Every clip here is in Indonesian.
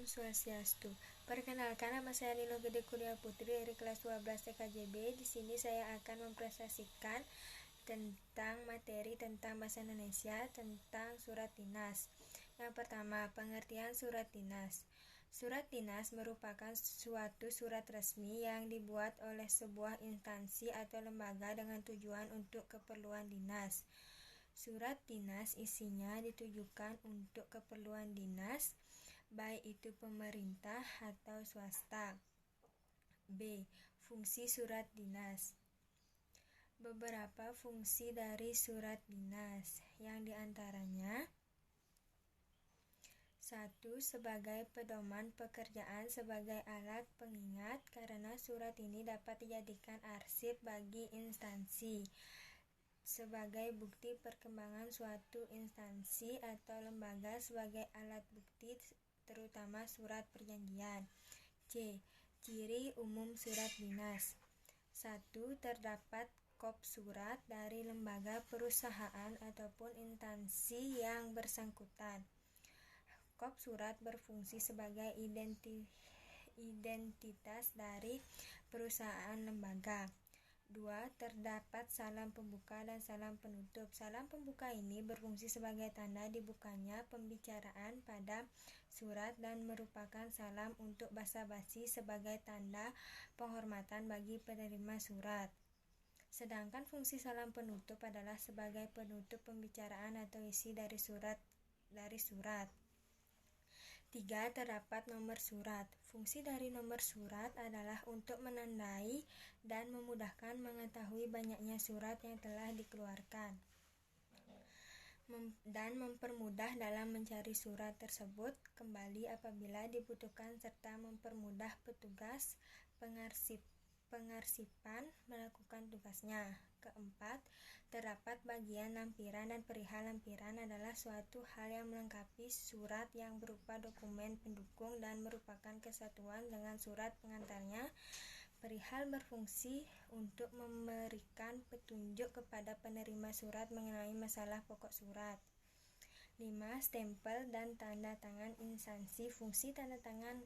Swastiastu. Perkenalkan, nama saya Lilo Gede Kurnia Putri dari kelas 12 TKJB. Di sini saya akan mempresentasikan tentang materi tentang bahasa Indonesia tentang surat dinas. Yang pertama, pengertian surat dinas. Surat dinas merupakan suatu surat resmi yang dibuat oleh sebuah instansi atau lembaga dengan tujuan untuk keperluan dinas. Surat dinas isinya ditujukan untuk keperluan dinas, baik itu pemerintah atau swasta. B. Fungsi surat dinas. Beberapa fungsi dari surat dinas, yang diantaranya 1. Sebagai pedoman pekerjaan sebagai alat pengingat, karena surat ini dapat dijadikan arsip bagi instansi. Sebagai bukti perkembangan suatu instansi atau lembaga sebagai alat bukti, terutama surat perjanjian. C. Ciri umum surat dinas. 1. Terdapat kop surat dari lembaga, perusahaan, ataupun instansi yang bersangkutan. Kop surat berfungsi sebagai identitas dari perusahaan lembaga. 2. Terdapat salam pembuka dan salam penutup. Salam pembuka ini berfungsi sebagai tanda dibukanya pembicaraan pada surat dan merupakan salam untuk basa-basi sebagai tanda penghormatan bagi penerima surat. Sedangkan fungsi salam penutup adalah sebagai penutup pembicaraan atau isi dari surat. 3. Terdapat nomor surat. Fungsi dari nomor surat adalah untuk menandai dan memudahkan mengetahui banyaknya surat yang telah dikeluarkan, dan mempermudah dalam mencari surat tersebut kembali apabila dibutuhkan, serta mempermudah petugas pengarsipan melakukan tugasnya. 4. Terdapat bagian lampiran, dan perihal lampiran adalah suatu hal yang melengkapi surat yang berupa dokumen pendukung dan merupakan kesatuan dengan surat pengantarnya. Perihal berfungsi untuk memberikan petunjuk kepada penerima surat mengenai masalah pokok surat. 5. Stempel dan tanda tangan instansi. Fungsi tanda tangan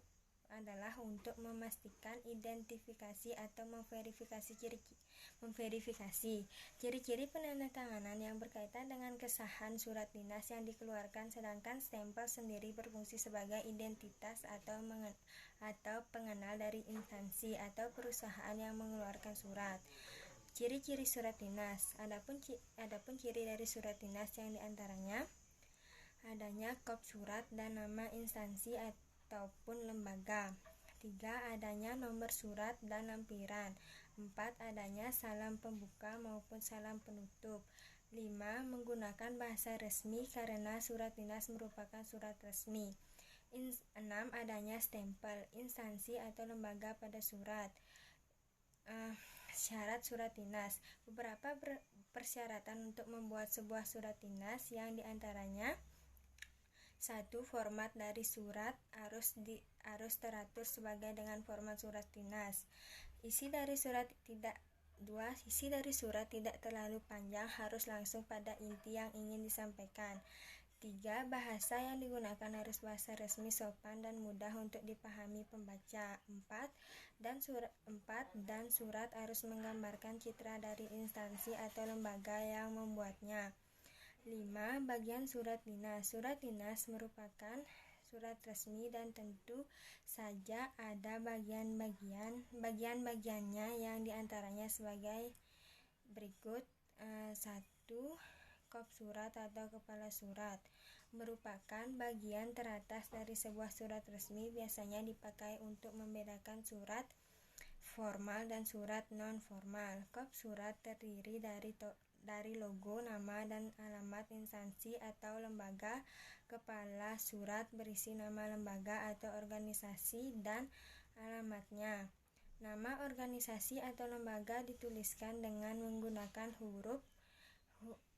adalah untuk memastikan identifikasi atau memverifikasi ciri-ciri penandatanganan yang berkaitan dengan kesahan surat dinas yang dikeluarkan, sedangkan stempel sendiri berfungsi sebagai identitas atau pengenal dari instansi atau perusahaan yang mengeluarkan surat. Ciri-ciri surat dinas. Adapun ciri dari surat dinas yang diantaranya adanya kop surat dan nama instansi ataupun lembaga. 3. Adanya nomor surat dan lampiran. 4. Adanya salam pembuka maupun salam penutup. 5. Menggunakan bahasa resmi karena surat dinas merupakan surat resmi. 6. Adanya stempel instansi atau lembaga pada surat. Syarat surat dinas. Beberapa persyaratan untuk membuat sebuah surat dinas, yang diantaranya 1. Format dari surat harus teratur sebagai dengan format surat dinas. Isi dari surat tidak terlalu panjang, harus langsung pada inti yang ingin disampaikan. 3. Bahasa yang digunakan harus bahasa resmi, sopan, dan mudah untuk dipahami pembaca. 4. Dan surat harus menggambarkan citra dari instansi atau lembaga yang membuatnya. 5. Bagian surat dinas. Surat dinas merupakan surat resmi dan tentu saja ada bagian-bagiannya, yang diantaranya sebagai berikut. 1. Kop surat atau kepala surat merupakan bagian teratas dari sebuah surat resmi, biasanya dipakai untuk membedakan surat formal dan surat non-formal. Kop surat terdiri dari logo, nama, dan alamat instansi atau lembaga. Kepala surat berisi nama lembaga atau organisasi dan alamatnya. Nama organisasi atau lembaga dituliskan dengan menggunakan huruf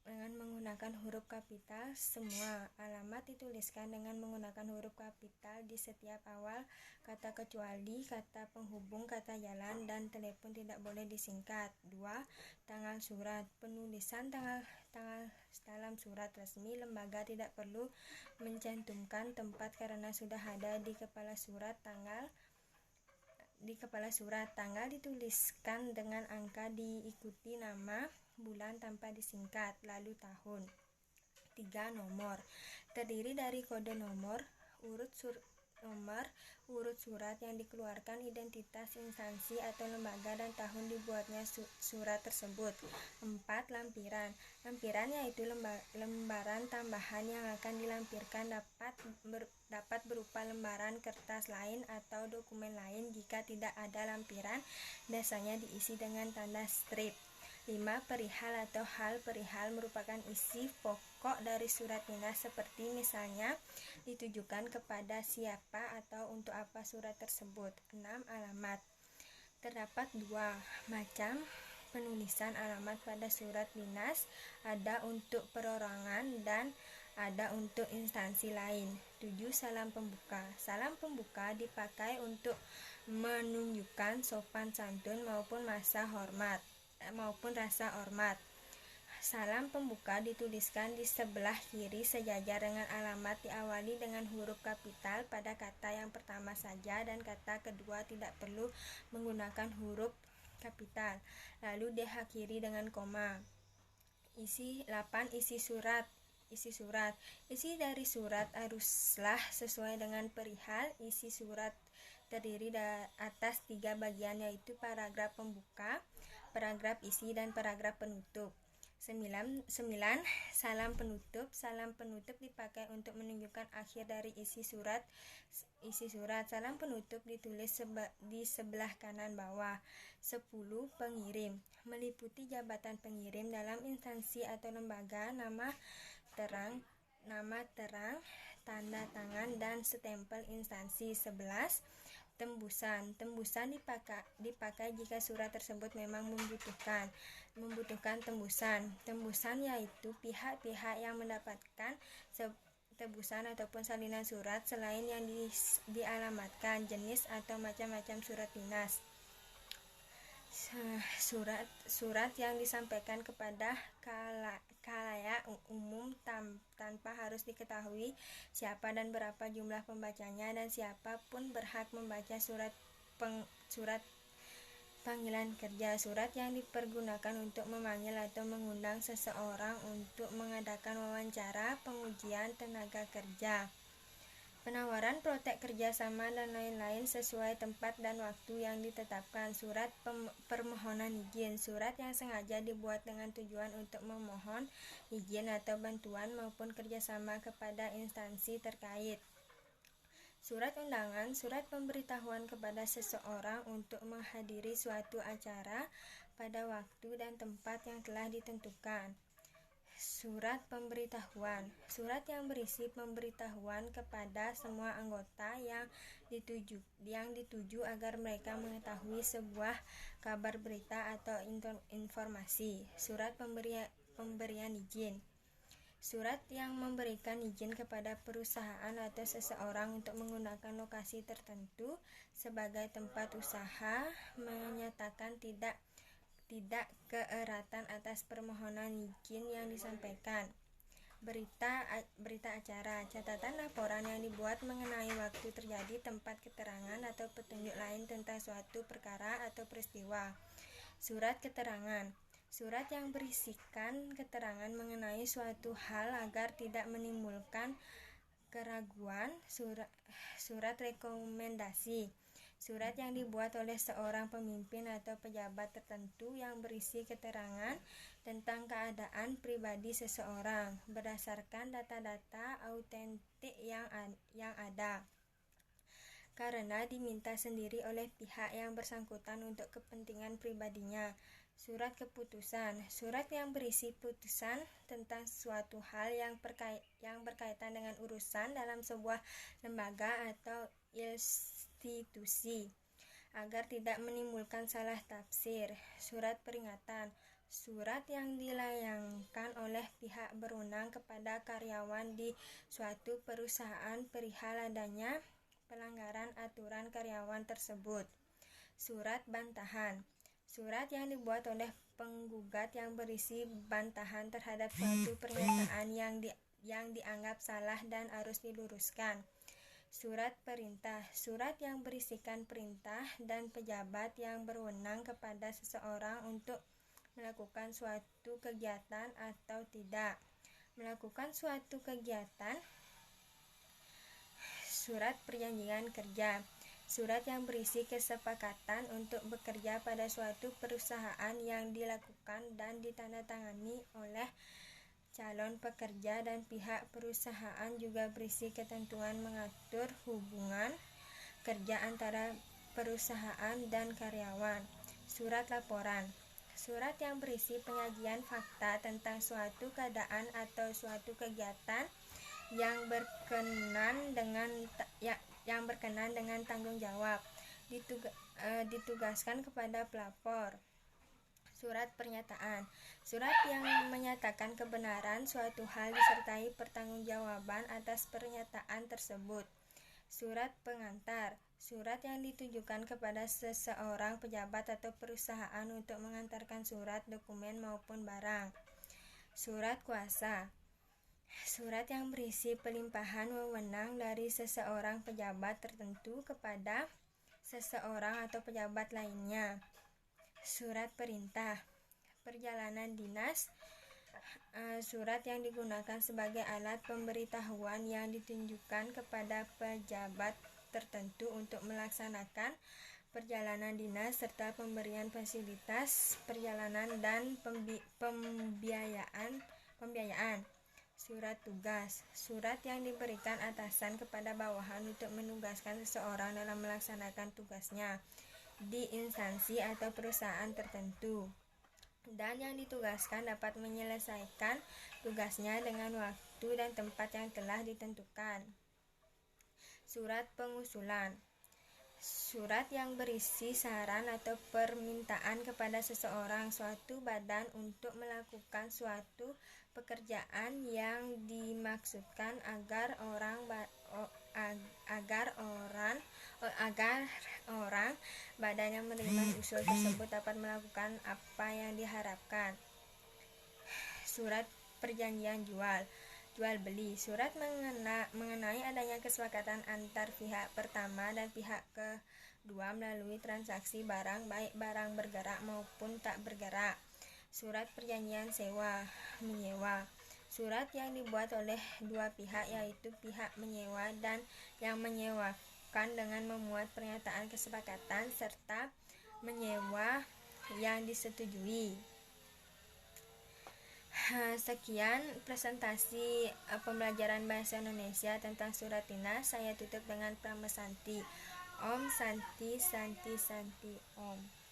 menggunakan huruf kapital semua. Alamat dituliskan dengan menggunakan huruf kapital di setiap awal kata kecuali kata penghubung, kata jalan, dan telepon tidak boleh disingkat. 2. Tanggal surat. Penulisan tanggal dalam surat resmi lembaga tidak perlu mencantumkan tempat karena sudah ada di kepala surat. Tanggal dituliskan dengan angka diikuti nama, bulan tanpa disingkat, lalu tahun. 3. Nomor. Terdiri dari kode nomor, urut surat yang dikeluarkan, identitas instansi atau lembaga, dan tahun dibuatnya surat tersebut. 4. Lampiran. Lampiran yaitu lembaran tambahan yang akan dilampirkan, dapat berupa lembaran kertas lain atau dokumen lain. Jika tidak ada lampiran, biasanya diisi dengan tanda strip. 5. Perihal atau hal. Perihal merupakan isi pokok dari surat dinas, seperti misalnya ditujukan kepada siapa atau untuk apa surat tersebut. 6. Alamat. Terdapat 2 macam penulisan alamat pada surat dinas, ada untuk perorangan dan ada untuk instansi lain. 7. Salam pembuka. Salam pembuka dipakai untuk menunjukkan sopan santun maupun rasa hormat. Salam pembuka dituliskan di sebelah kiri sejajar dengan alamat, diawali dengan huruf kapital pada kata yang pertama saja dan kata kedua tidak perlu menggunakan huruf kapital, lalu diakhiri dengan koma. 8. Isi surat. Isi dari surat haruslah sesuai dengan perihal. Isi surat terdiri atas 3 bagian, yaitu paragraf pembuka, paragraf isi, dan paragraf penutup. 9. Salam penutup. Salam penutup dipakai untuk menunjukkan akhir dari isi surat. Salam penutup ditulis di sebelah kanan bawah. 10. Pengirim. Meliputi jabatan pengirim dalam instansi atau lembaga, nama terang, tanda tangan, dan stempel instansi. 11. Tembusan. Tembusan dipakai jika surat tersebut memang membutuhkan tembusan. Tembusan yaitu pihak-pihak yang mendapatkan tebusan ataupun salinan surat selain yang dialamatkan, jenis atau macam-macam surat dinas. Surat yang disampaikan kepada khalayak umum tanpa harus diketahui siapa dan berapa jumlah pembacanya, dan siapapun berhak membaca surat panggilan kerja. Surat yang dipergunakan untuk memanggil atau mengundang seseorang untuk mengadakan wawancara, pengujian tenaga kerja, penawaran protek kerjasama, dan lain-lain sesuai tempat dan waktu yang ditetapkan. Surat permohonan izin. Surat yang sengaja dibuat dengan tujuan untuk memohon izin atau bantuan maupun kerjasama kepada instansi terkait. Surat undangan. Surat pemberitahuan kepada seseorang untuk menghadiri suatu acara pada waktu dan tempat yang telah ditentukan. Surat pemberitahuan. Surat yang berisi pemberitahuan kepada semua anggota yang dituju agar mereka mengetahui sebuah kabar, berita, atau informasi. Surat pemberian izin. Surat yang memberikan izin kepada perusahaan atau seseorang untuk menggunakan lokasi tertentu sebagai tempat usaha, menyatakan tidak keeratan atas permohonan izin yang disampaikan. Berita acara. Catatan laporan yang dibuat mengenai waktu terjadi, tempat, keterangan, atau petunjuk lain tentang suatu perkara atau peristiwa. Surat keterangan. Surat yang berisikan keterangan mengenai suatu hal agar tidak menimbulkan keraguan. Surat rekomendasi. Surat yang dibuat oleh seorang pemimpin atau pejabat tertentu yang berisi keterangan tentang keadaan pribadi seseorang berdasarkan data-data autentik yang ada, karena diminta sendiri oleh pihak yang bersangkutan untuk kepentingan pribadinya. Surat keputusan. Surat yang berisi putusan tentang suatu hal yang berkaitan dengan urusan dalam sebuah lembaga atau institusi, agar tidak menimbulkan salah tafsir. Surat peringatan. Surat yang dilayangkan oleh pihak berwenang kepada karyawan di suatu perusahaan perihal adanya pelanggaran aturan karyawan tersebut. Surat bantahan. Surat yang dibuat oleh penggugat yang berisi bantahan terhadap suatu pernyataan yang dianggap salah dan harus diluruskan. Surat perintah. Surat yang berisikan perintah dan pejabat yang berwenang kepada seseorang untuk melakukan suatu kegiatan atau tidak melakukan suatu kegiatan. Surat perjanjian kerja. Surat yang berisi kesepakatan untuk bekerja pada suatu perusahaan yang dilakukan dan ditandatangani oleh calon pekerja, dan pihak perusahaan juga berisi ketentuan mengatur hubungan kerja antara perusahaan dan karyawan. Surat laporan. Surat yang berisi penyajian fakta tentang suatu keadaan atau suatu kegiatan yang berkenan dengan tanggung jawab ditugaskan kepada pelapor. Surat pernyataan. Surat yang menyatakan kebenaran suatu hal disertai pertanggungjawaban atas pernyataan tersebut. Surat pengantar. Surat yang ditujukan kepada seseorang pejabat atau perusahaan untuk mengantarkan surat, dokumen maupun barang. Surat kuasa. Surat yang berisi pelimpahan wewenang dari seseorang pejabat tertentu kepada seseorang atau pejabat lainnya. Surat perintah. Perjalanan dinas. Surat yang digunakan sebagai alat pemberitahuan yang ditunjukkan kepada pejabat tertentu untuk melaksanakan perjalanan dinas serta pemberian fasilitas perjalanan dan pembiayaan. Surat tugas. Surat yang diberikan atasan kepada bawahan untuk menugaskan seseorang dalam melaksanakan tugasnya di instansi atau perusahaan tertentu, dan yang ditugaskan dapat menyelesaikan tugasnya dengan waktu dan tempat yang telah ditentukan. Surat pengusulan. Surat yang berisi saran atau permintaan kepada seseorang, suatu badan untuk melakukan suatu pekerjaan yang dimaksudkan agar badan yang menerima usul tersebut dapat melakukan apa yang diharapkan. Surat perjanjian jual beli. Surat mengenai adanya kesepakatan antar pihak pertama dan pihak kedua melalui transaksi barang, baik barang bergerak maupun tak bergerak. Surat perjanjian sewa menyewa. Surat yang dibuat oleh dua pihak, yaitu pihak menyewa dan yang menyewakan, dengan memuat pernyataan kesepakatan serta menyewa yang disetujui. Sekian presentasi pembelajaran bahasa Indonesia tentang surat dinas. Saya tutup dengan Pramesanti. Om Santi Santi Santi Om.